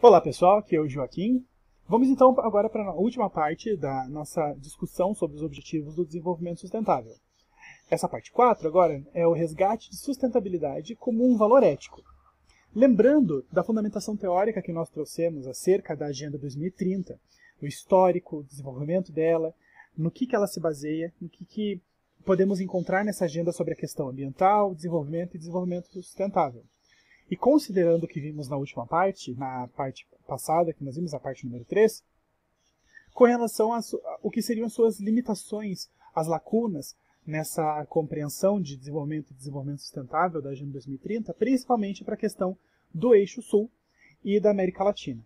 Olá pessoal, aqui é o Joaquim. Vamos então agora para a última parte da nossa discussão sobre os objetivos do desenvolvimento sustentável. Essa parte 4 agora é o resgate de sustentabilidade como um valor ético. Lembrando da fundamentação teórica que nós trouxemos acerca da Agenda 2030, o histórico, o desenvolvimento dela, no que ela se baseia, no que podemos encontrar nessa agenda sobre a questão ambiental, desenvolvimento e desenvolvimento sustentável. E considerando o que vimos na última parte, na parte passada, que nós vimos, a parte número 3, com relação ao que seriam as suas limitações, as lacunas nessa compreensão de desenvolvimento e desenvolvimento sustentável da Agenda 2030, principalmente para a questão do eixo sul e da América Latina.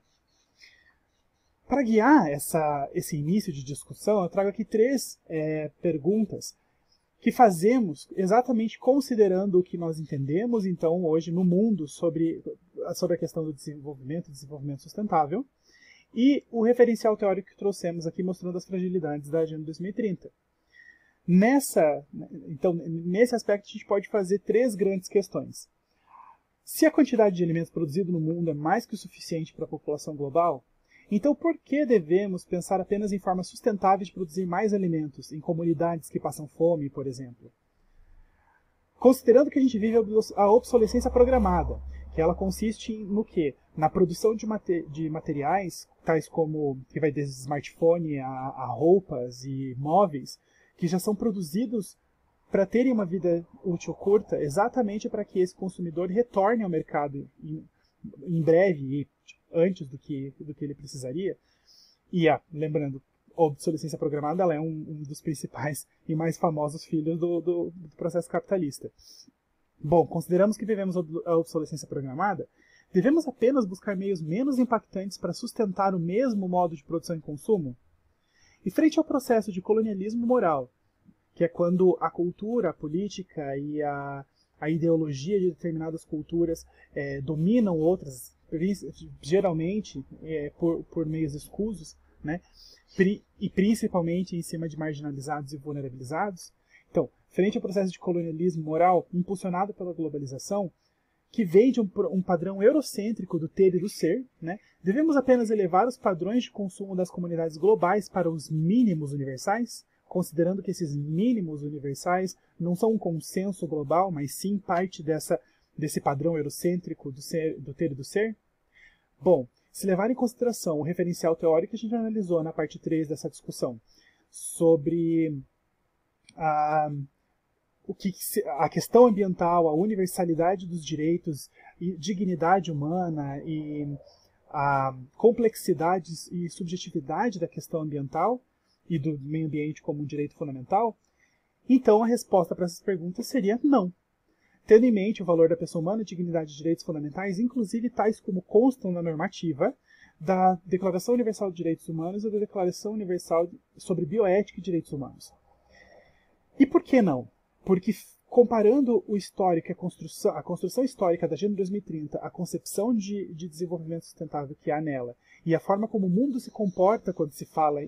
Para guiar esse início de discussão, eu trago aqui três perguntas que fazemos exatamente considerando o que nós entendemos, então, hoje no mundo sobre a questão do desenvolvimento e desenvolvimento sustentável, e o referencial teórico que trouxemos aqui mostrando as fragilidades da Agenda 2030. Então, nesse aspecto, a gente pode fazer três grandes questões. Se a quantidade de alimentos produzido no mundo é mais que o suficiente para a população global, então por que devemos pensar apenas em formas sustentáveis de produzir mais alimentos em comunidades que passam fome, por exemplo? Considerando que a gente vive a obsolescência programada, que ela consiste no quê? Na produção de materiais, tais como, que vai desde smartphone a roupas e móveis, que já são produzidos para terem uma vida útil curta, exatamente para que esse consumidor retorne ao mercado em breve e antes do que ele precisaria. E, lembrando, a obsolescência programada ela é um dos principais e mais famosos filhos do processo capitalista. Bom, consideramos que vivemos a obsolescência programada, devemos apenas buscar meios menos impactantes para sustentar o mesmo modo de produção e consumo? E frente ao processo de colonialismo moral, que é quando a cultura, a política e a ideologia de determinadas culturas dominam outras, geralmente por meios escusos, né? E principalmente em cima de marginalizados e vulnerabilizados. Então, frente ao processo de colonialismo moral impulsionado pela globalização, que vem de um padrão eurocêntrico do ter e do ser, né? Devemos apenas elevar os padrões de consumo das comunidades globais para os mínimos universais, considerando que esses mínimos universais não são um consenso global, mas sim parte desse padrão eurocêntrico do ter e do ser? Bom, se levar em consideração o referencial teórico que a gente analisou na parte 3 dessa discussão, sobre a questão ambiental, a universalidade dos direitos, e dignidade humana e a complexidade e subjetividade da questão ambiental e do meio ambiente como um direito fundamental, então a resposta para essas perguntas seria não. Tendo em mente o valor da pessoa humana, dignidade e direitos fundamentais, inclusive tais como constam na normativa da Declaração Universal de Direitos Humanos e da Declaração Universal sobre Bioética e Direitos Humanos. E por que não? Porque comparando o histórico, a construção histórica da Agenda 2030, a concepção de desenvolvimento sustentável que há nela, e a forma como o mundo se comporta quando se fala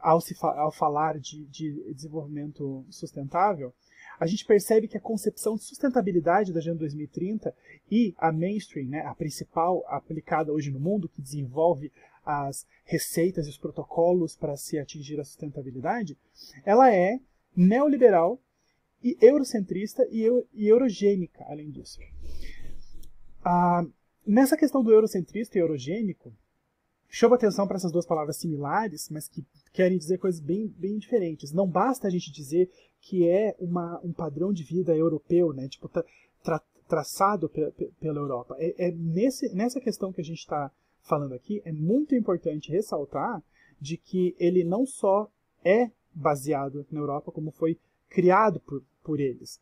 ao falar de desenvolvimento sustentável, a gente percebe que a concepção de sustentabilidade da Agenda 2030 e a mainstream, né, a principal aplicada hoje no mundo, que desenvolve as receitas e os protocolos para se atingir a sustentabilidade, ela é neoliberal e eurocentrista e eurogênica, além disso. Nessa questão do eurocentrista e eurogênico, chamo atenção para essas duas palavras similares, mas que querem dizer coisas bem, bem diferentes. Não basta a gente dizer que é um padrão de vida europeu, né, tipo, traçado pela Europa. Nessa questão que a gente está falando aqui, é muito importante ressaltar de que ele não só é baseado na Europa, como foi criado por eles.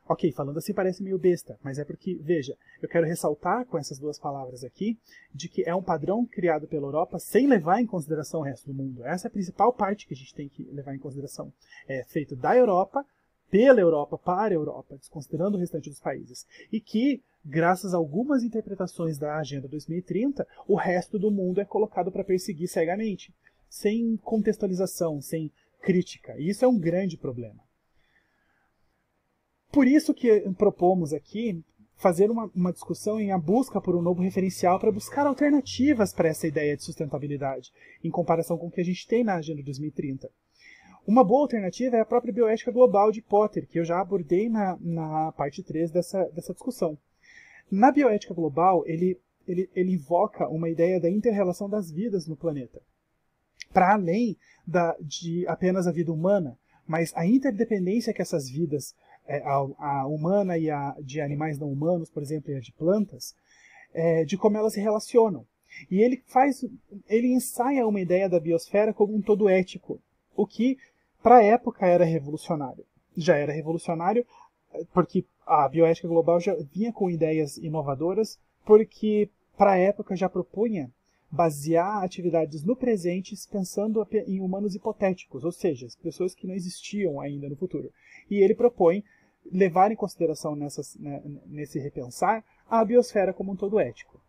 Ok, falando assim parece meio besta, mas é porque, veja, eu quero ressaltar com essas duas palavras aqui, de que é um padrão criado pela Europa sem levar em consideração o resto do mundo. Essa é a principal parte que a gente tem que levar em consideração. É feito da Europa, pela Europa, para a Europa, desconsiderando o restante dos países. E que, graças a algumas interpretações da Agenda 2030, o resto do mundo é colocado para perseguir cegamente, sem contextualização, sem crítica. E isso é um grande problema. Por isso que propomos aqui fazer uma discussão em a busca por um novo referencial para buscar alternativas para essa ideia de sustentabilidade, em comparação com o que a gente tem na Agenda 2030. Uma boa alternativa é a própria bioética global de Potter, que eu já abordei na parte 3 dessa discussão. Na bioética global, ele invoca uma ideia da inter-relação das vidas no planeta, para além de apenas a vida humana, mas a interdependência que essas vidas, a humana e a de animais não humanos, por exemplo, e a de plantas, de como elas se relacionam. E ele ensaia uma ideia da biosfera como um todo ético, o que, para a época, era revolucionário. Já era revolucionário porque a bioética global já vinha com ideias inovadoras, porque, para a época, já propunha basear atividades no presente pensando em humanos hipotéticos, ou seja, as pessoas que não existiam ainda no futuro. E ele propõe levar em consideração nesse repensar a biosfera como um todo ético.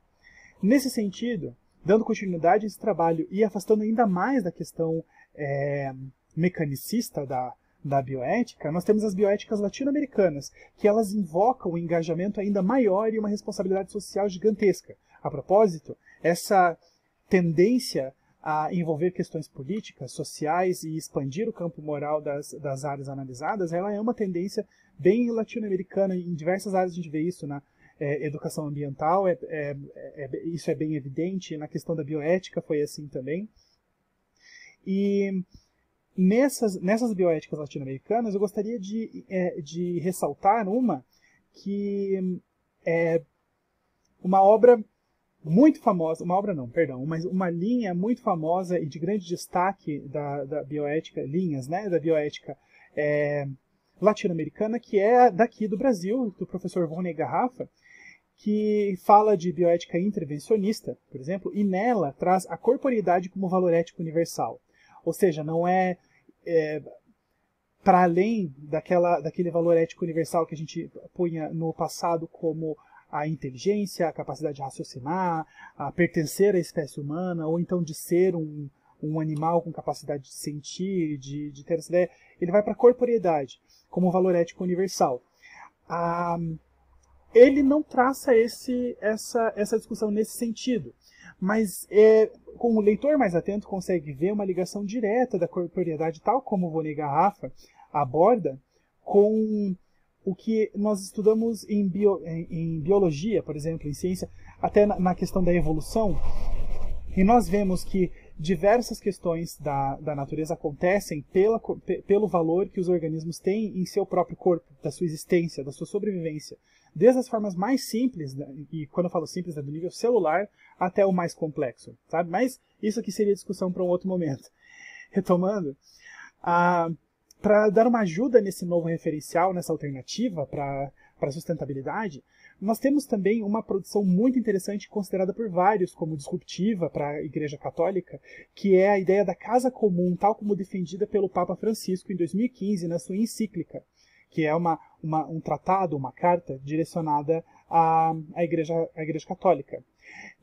Nesse sentido, dando continuidade a esse trabalho e afastando ainda mais da questão mecanicista da bioética, nós temos as bioéticas latino-americanas, que elas invocam um engajamento ainda maior e uma responsabilidade social gigantesca. A propósito, essa tendência a envolver questões políticas, sociais e expandir o campo moral das áreas analisadas, ela é uma tendência bem latino-americana. Em diversas áreas a gente vê isso na educação ambiental, isso é bem evidente, na questão da bioética foi assim também. E nessas bioéticas latino-americanas eu gostaria de ressaltar uma que é uma obra muito famosa, mas uma linha muito famosa e de grande destaque da bioética, linhas, né, da bioética latino-americana, que é daqui do Brasil, do professor Voney Garrafa, que fala de bioética intervencionista, por exemplo, e nela traz a corporeidade como valor ético universal. Ou seja, não é para além daquele valor ético universal que a gente punha no passado como a inteligência, a capacidade de raciocinar, a pertencer à espécie humana, ou então de ser um animal com capacidade de sentir, de ter essa ideia. Ele vai para a corporeidade, como valor ético universal. Ele não traça essa discussão nesse sentido, mas com o leitor mais atento consegue ver uma ligação direta da corporeidade, tal como o Voney Garrafa aborda, com o que nós estudamos em biologia, por exemplo, em ciência, até na questão da evolução. E nós vemos que diversas questões da natureza acontecem pelo valor que os organismos têm em seu próprio corpo, da sua existência, da sua sobrevivência. Desde as formas mais simples, e quando eu falo simples é do nível celular, até o mais complexo, sabe? Mas isso aqui seria discussão para um outro momento. Retomando, para dar uma ajuda nesse novo referencial, nessa alternativa para a sustentabilidade, nós temos também uma produção muito interessante considerada por vários como disruptiva para a Igreja Católica, que é a ideia da casa comum, tal como defendida pelo Papa Francisco em 2015 na sua encíclica, que é um tratado, uma carta direcionada à Igreja Católica.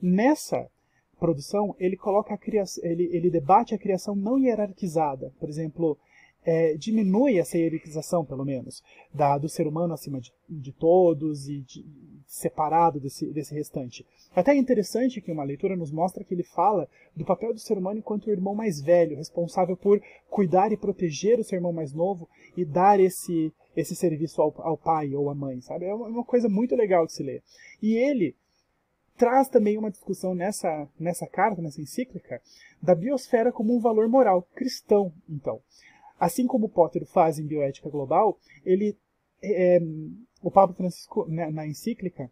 Nessa produção, ele coloca ele debate a criação não hierarquizada, por exemplo, diminui essa hierarquização, pelo menos, do ser humano acima de todos e separado desse restante. Até é interessante que uma leitura nos mostra que ele fala do papel do ser humano enquanto o irmão mais velho, responsável por cuidar e proteger o seu irmão mais novo e dar esse serviço ao pai ou à mãe, sabe? É uma coisa muito legal de se ler. E ele traz também uma discussão nessa carta, nessa encíclica, da biosfera como um valor moral cristão, então. Assim como Potter faz em Bioética Global, o Papa Francisco, na encíclica,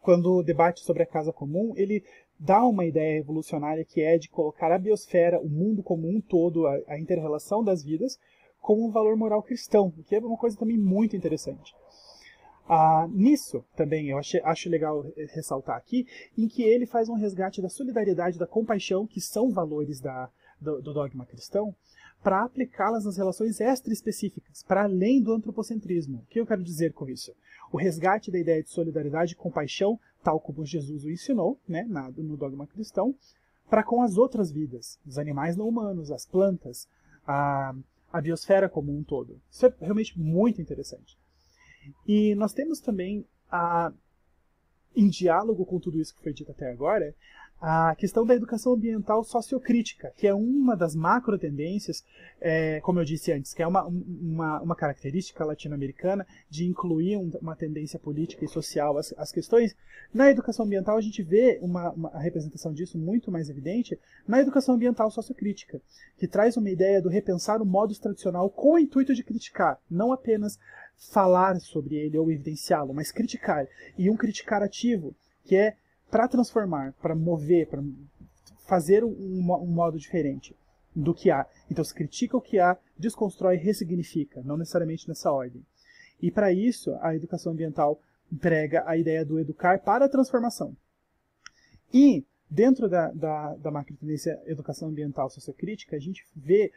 quando debate sobre a casa comum, ele dá uma ideia revolucionária que é de colocar a biosfera, o mundo como um todo, a inter-relação das vidas, como um valor moral cristão, o que é uma coisa também muito interessante. Nisso, também, eu acho legal ressaltar aqui, em que ele faz um resgate da solidariedade, da compaixão, que são valores do dogma cristão, para aplicá-las nas relações extra-específicas, para além do antropocentrismo. O que eu quero dizer com isso? O resgate da ideia de solidariedade e compaixão, tal como Jesus o ensinou, né, no dogma cristão, para com as outras vidas, os animais não humanos, as plantas, a biosfera como um todo. Isso é realmente muito interessante. E nós temos também em diálogo com tudo isso que foi dito até agora, a questão da educação ambiental sociocrítica, que é uma das macro tendências, como eu disse antes, que é uma característica latino-americana de incluir uma tendência política e social às questões. Na educação ambiental a gente vê uma representação disso muito mais evidente na educação ambiental sociocrítica, que traz uma ideia do repensar o modus tradicional com o intuito de criticar, não apenas falar sobre ele ou evidenciá-lo, mas criticar, e um criticar ativo, que é para transformar, para mover, para fazer um modo diferente do que há. Então se critica o que há, desconstrói e ressignifica, não necessariamente nessa ordem. E para isso, a educação ambiental emprega a ideia do educar para a transformação. E dentro da macrotendência educação ambiental sociocrítica, a gente vê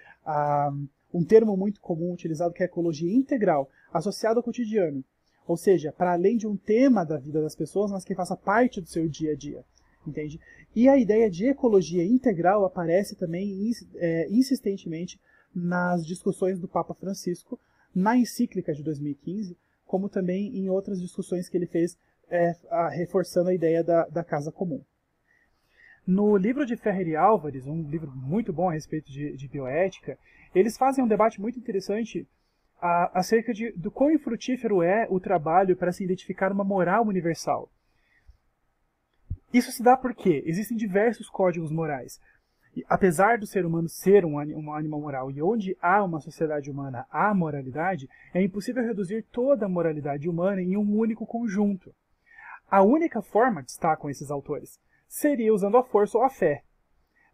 um termo muito comum utilizado que é a ecologia integral, associado ao cotidiano. Ou seja, para além de um tema da vida das pessoas, mas que faça parte do seu dia a dia. Entende? E a ideia de ecologia integral aparece também insistentemente nas discussões do Papa Francisco, na encíclica de 2015, como também em outras discussões que ele fez reforçando a ideia da casa comum. No livro de Ferrer e Álvares, um livro muito bom a respeito de bioética, eles fazem um debate muito interessante acerca do quão infrutífero é o trabalho para se identificar uma moral universal. Isso se dá porque existem diversos códigos morais. E, apesar do ser humano ser um animal moral, e onde há uma sociedade humana há moralidade, é impossível reduzir toda a moralidade humana em um único conjunto. A única forma, destacam esses autores, seria usando a força ou a fé.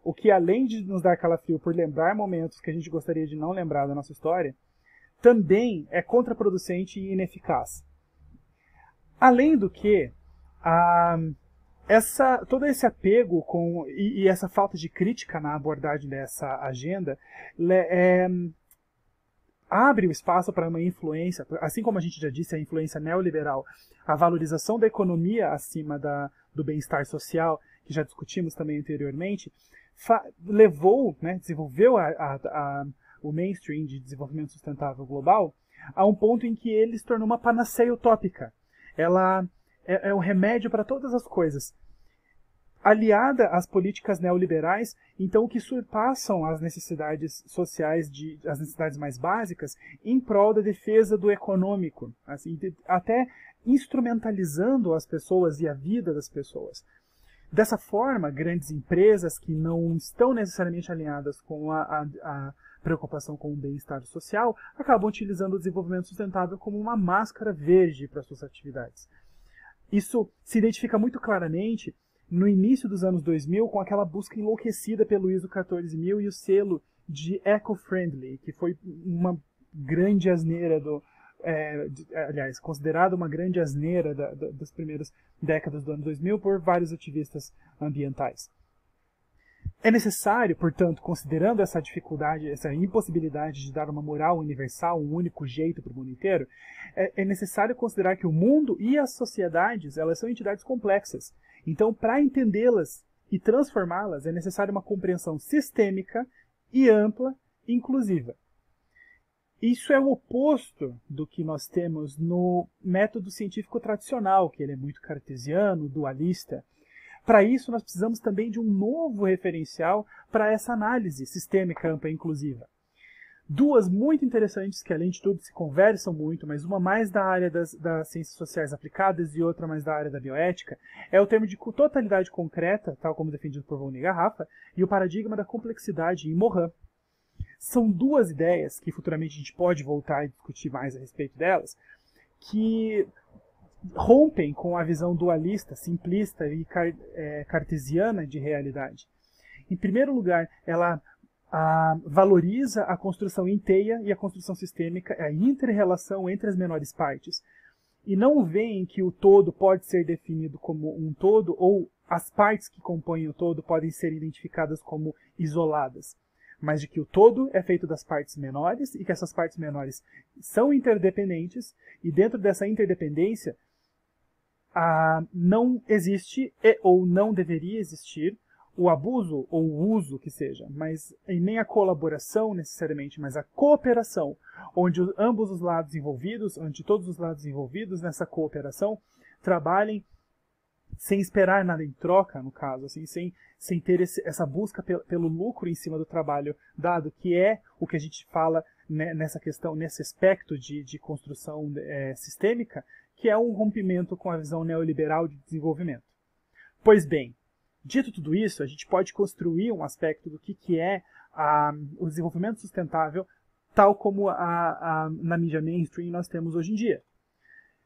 O que, além de nos dar calafrio por lembrar momentos que a gente gostaria de não lembrar da nossa história, também é contraproducente e ineficaz. Além do que, todo esse apego e essa falta de crítica na abordagem dessa agenda abre o espaço para uma influência, assim como a gente já disse, a influência neoliberal, a valorização da economia acima do bem-estar social, que já discutimos também anteriormente, desenvolveu o mainstream de desenvolvimento sustentável global a um ponto em que ele se tornou uma panaceia utópica. Ela é o remédio para todas as coisas. Aliada às políticas neoliberais, então, que surpassam as necessidades sociais, as necessidades mais básicas, em prol da defesa do econômico, assim, até instrumentalizando as pessoas e a vida das pessoas. Dessa forma, grandes empresas que não estão necessariamente alinhadas com a preocupação com o bem-estar social, acabam utilizando o desenvolvimento sustentável como uma máscara verde para suas atividades. Isso se identifica muito claramente no início dos anos 2000 com aquela busca enlouquecida pelo ISO 14000 e o selo de eco-friendly, que foi uma grande asneira aliás, considerada uma grande asneira das primeiras décadas do ano 2000 por vários ativistas ambientais. É necessário, portanto, considerando essa dificuldade, essa impossibilidade de dar uma moral universal, um único jeito para o mundo inteiro, é necessário considerar que o mundo e as sociedades, elas são entidades complexas. Então, para entendê-las e transformá-las, é necessária uma compreensão sistêmica e ampla e inclusiva. Isso é o oposto do que nós temos no método científico tradicional, que ele é muito cartesiano, dualista. Para isso, nós precisamos também de um novo referencial para essa análise sistêmica, ampla e inclusiva. Duas muito interessantes que, além de tudo, se conversam muito, mas uma mais da área das ciências sociais aplicadas e outra mais da área da bioética, é o termo de totalidade concreta, tal como defendido por Von Garrafa, e o paradigma da complexidade em Morin. São duas ideias, que futuramente a gente pode voltar e discutir mais a respeito delas, que rompem com a visão dualista, simplista e cartesiana de realidade. Em primeiro lugar, ela valoriza a construção em teia e a construção sistêmica, a inter-relação entre as menores partes. E não veem que o todo pode ser definido como um todo ou as partes que compõem o todo podem ser identificadas como isoladas, mas de que o todo é feito das partes menores e que essas partes menores são interdependentes e dentro dessa interdependência não existe ou não deveria existir o abuso ou o uso que seja, mas nem a colaboração necessariamente, mas a cooperação, onde ambos os lados envolvidos, onde todos os lados envolvidos nessa cooperação trabalhem sem esperar nada em troca, no caso, assim, sem ter essa busca pelo lucro em cima do trabalho dado, que é o que a gente fala, né, nessa questão, nesse aspecto de construção sistêmica, que é um rompimento com a visão neoliberal de desenvolvimento. Pois bem, dito tudo isso, a gente pode construir um aspecto do que é o desenvolvimento sustentável, tal como na mídia mainstream nós temos hoje em dia.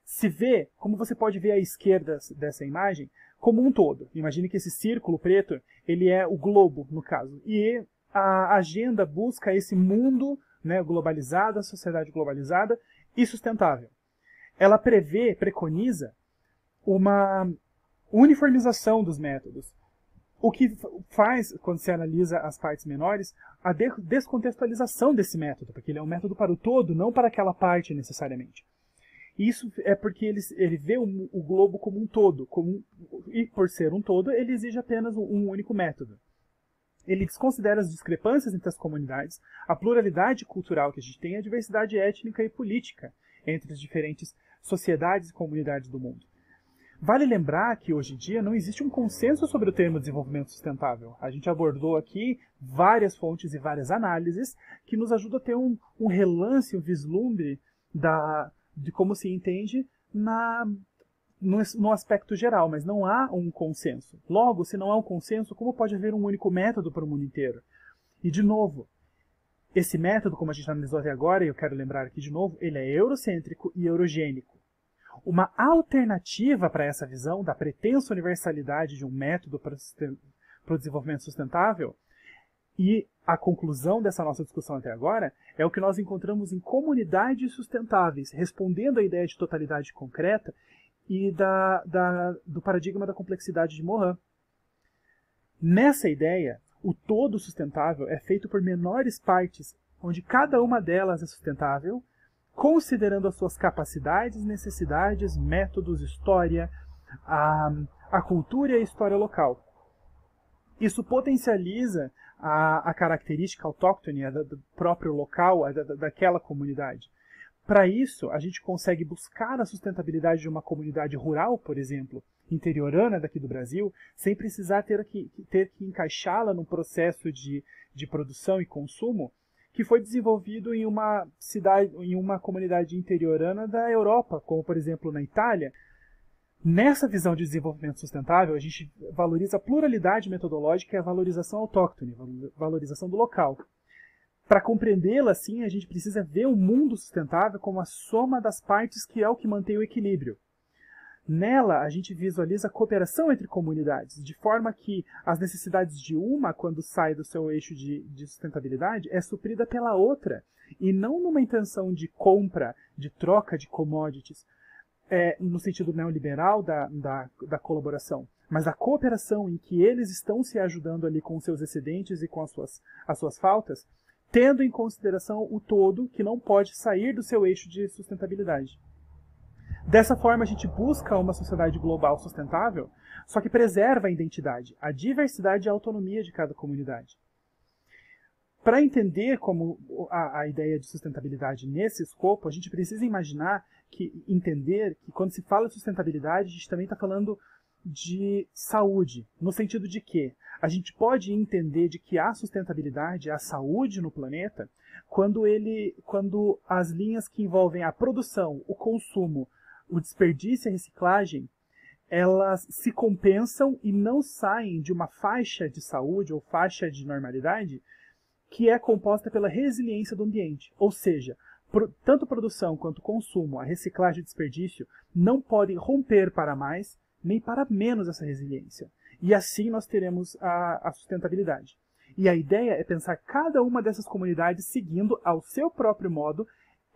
Se vê, como você pode ver à esquerda dessa imagem, como um todo. Imagine que esse círculo preto, ele é o globo, no caso. E a agenda busca esse mundo, né, globalizado, a sociedade globalizada e sustentável. Ela preconiza uma uniformização dos métodos. O que faz, quando se analisa as partes menores, a descontextualização desse método, porque ele é um método para o todo, não para aquela parte necessariamente. Isso é porque ele vê o globo como um todo, e por ser um todo, ele exige apenas um único método. Ele desconsidera as discrepâncias entre as comunidades, a pluralidade cultural que a gente tem, a diversidade étnica e política entre as diferentes sociedades e comunidades do mundo. Vale lembrar que hoje em dia não existe um consenso sobre o termo desenvolvimento sustentável. A gente abordou aqui várias fontes e várias análises que nos ajudam a ter um relance, um vislumbre de como se entende no aspecto geral, mas não há um consenso. Logo, se não há um consenso, como pode haver um único método para o mundo inteiro? E, de novo, esse método, como a gente analisou até agora, e eu quero lembrar aqui de novo, ele é eurocêntrico e eurogênico. Uma alternativa para essa visão da pretensa universalidade de um método para o desenvolvimento sustentável, e a conclusão dessa nossa discussão até agora, é o que nós encontramos em comunidades sustentáveis, respondendo à ideia de totalidade concreta e do paradigma da complexidade de Morin. Nessa ideia, o todo sustentável é feito por menores partes, onde cada uma delas é sustentável, considerando as suas capacidades, necessidades, métodos, história, a cultura e a história local. Isso potencializa a característica autóctone do próprio local, daquela comunidade. Para isso, a gente consegue buscar a sustentabilidade de uma comunidade rural, por exemplo, interiorana daqui do Brasil, sem precisar ter que encaixá-la num processo de produção e consumo que foi desenvolvido em uma comunidade interiorana da Europa, como por exemplo na Itália. Nessa visão de desenvolvimento sustentável, a gente valoriza a pluralidade metodológica e a valorização autóctone, a valorização do local. Para compreendê-la, assim, a gente precisa ver o mundo sustentável como a soma das partes que é o que mantém o equilíbrio. Nela, a gente visualiza a cooperação entre comunidades, de forma que as necessidades de uma, quando sai do seu eixo de sustentabilidade, é suprida pela outra, e não numa intenção de compra, de troca de commodities, no sentido neoliberal da colaboração, mas da cooperação em que eles estão se ajudando ali com os seus excedentes e com as suas faltas, tendo em consideração o todo que não pode sair do seu eixo de sustentabilidade. Dessa forma, a gente busca uma sociedade global sustentável, só que preserva a identidade, a diversidade e a autonomia de cada comunidade. Para entender como a ideia de sustentabilidade nesse escopo, a gente precisa entender que quando se fala de sustentabilidade, a gente também está falando de saúde, no sentido de que a gente pode entender de que há sustentabilidade, há saúde no planeta, quando as linhas que envolvem a produção, o consumo, o desperdício e a reciclagem, elas se compensam e não saem de uma faixa de saúde ou faixa de normalidade que é composta pela resiliência do ambiente. Ou seja, tanto produção quanto consumo, a reciclagem e o desperdício não podem romper para mais nem para menos essa resiliência. E assim nós teremos a sustentabilidade. E a ideia é pensar cada uma dessas comunidades seguindo ao seu próprio modo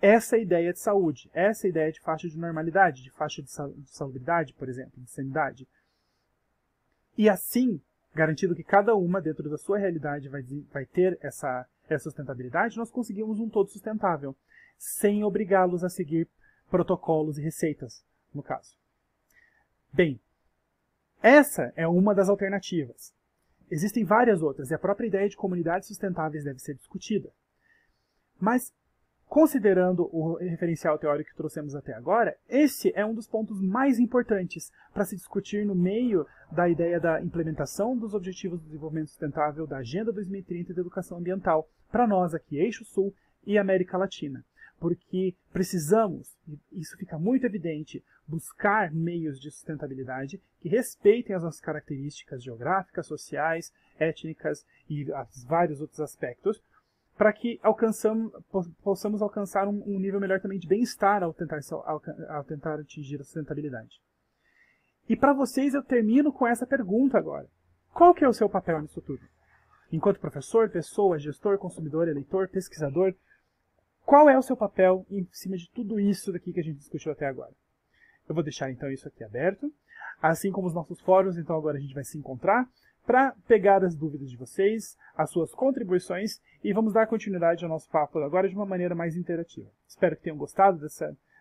essa ideia de saúde, essa ideia de faixa de normalidade, de faixa de salubridade, por exemplo, de sanidade. E assim, garantindo que cada uma, dentro da sua realidade, vai ter essa sustentabilidade, nós conseguimos um todo sustentável, sem obrigá-los a seguir protocolos e receitas, no caso. Bem, essa é uma das alternativas. Existem várias outras, e a própria ideia de comunidades sustentáveis deve ser discutida. Mas Considerando o referencial teórico que trouxemos até agora, esse é um dos pontos mais importantes para se discutir no meio da ideia da implementação dos Objetivos do Desenvolvimento Sustentável da Agenda 2030 e da Educação Ambiental, para nós aqui, Eixo Sul e América Latina. Porque precisamos, e isso fica muito evidente, buscar meios de sustentabilidade que respeitem as nossas características geográficas, sociais, étnicas e vários outros aspectos, para que possamos alcançar um nível melhor também de bem-estar ao tentar atingir a sustentabilidade. E para vocês eu termino com essa pergunta agora. Qual que é o seu papel nisso tudo? Enquanto professor, pessoa, gestor, consumidor, eleitor, pesquisador, qual é o seu papel em cima de tudo isso daqui que a gente discutiu até agora? Eu vou deixar então isso aqui aberto, assim como os nossos fóruns, então agora a gente vai se encontrar para pegar as dúvidas de vocês, as suas contribuições, e vamos dar continuidade ao nosso papo agora de uma maneira mais interativa. Espero que tenham gostado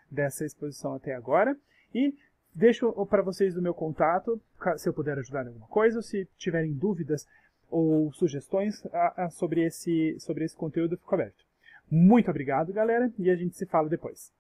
dessa exposição até agora, e deixo para vocês o meu contato, se eu puder ajudar em alguma coisa, ou se tiverem dúvidas ou sugestões sobre esse conteúdo, eu fico aberto. Muito obrigado, galera, e a gente se fala depois.